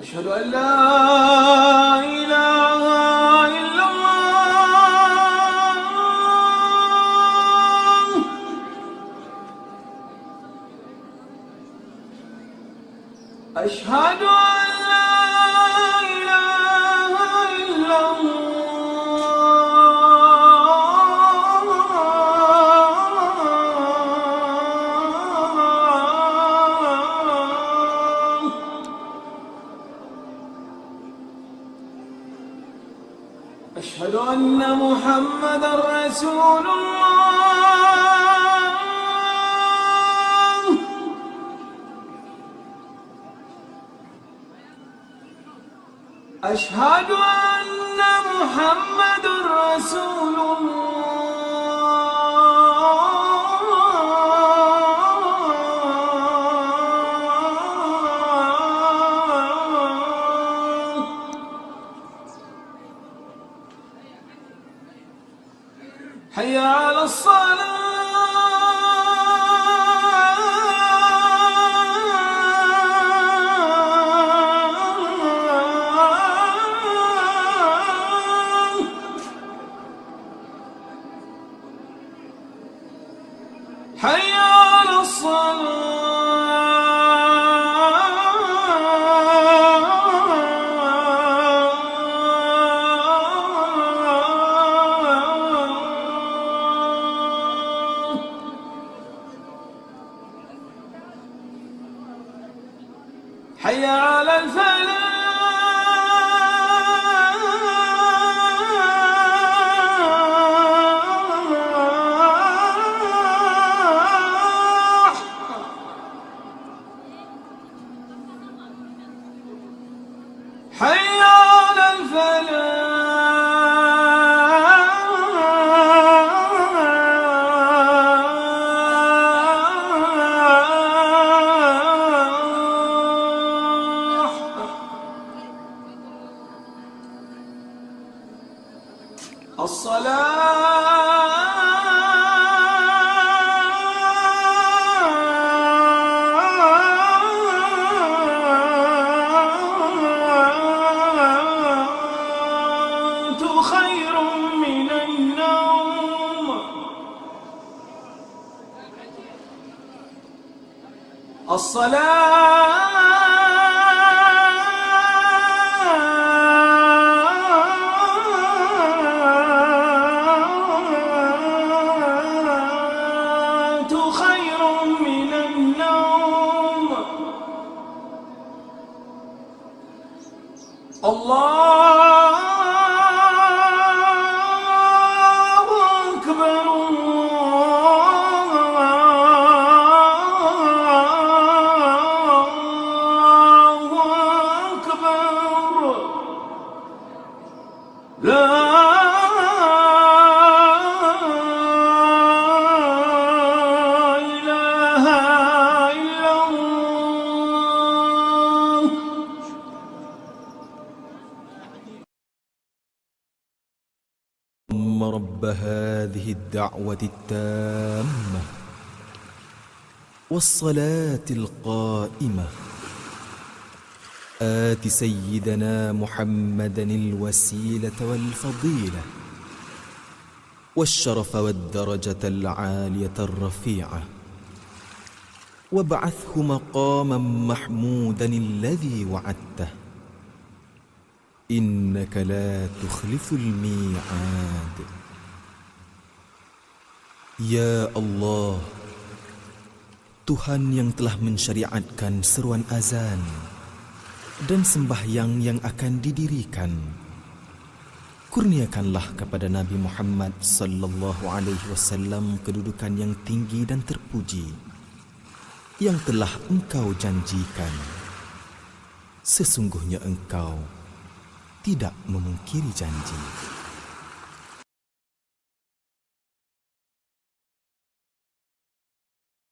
أشهد أن لا إله إلا الله. أشهد أن لا إله إلا أشهد أن محمدًا رسول الله. أشهد أن محمدًا رسول حي على الصلاة. حي على الصلاة. حي على الفلاح. حي على الفلاح. الصلاة خير من النوم. الصلاة خير من النوم. الله أكبر. الله أكبر. لا إله إلا الله. اللهم رب هذه الدعوة التامة والصلاة القائمة آت سيدنا محمدا الوسيلة والفضيلة والشرف والدرجة العالية الرفيعة وابعثه مقاما محمودا الذي وعدته إنك لا تخلف الميعاد. Ya Allah, Tuhan yang telah mensyariatkan seruan azan dan sembahyang yang akan didirikan, Kurniakanlah kepada Nabi Muhammad sallallahu alaihi wasallam kedudukan yang tinggi dan terpuji yang telah engkau janjikan. Sesungguhnya engkau tidak memungkiri janji.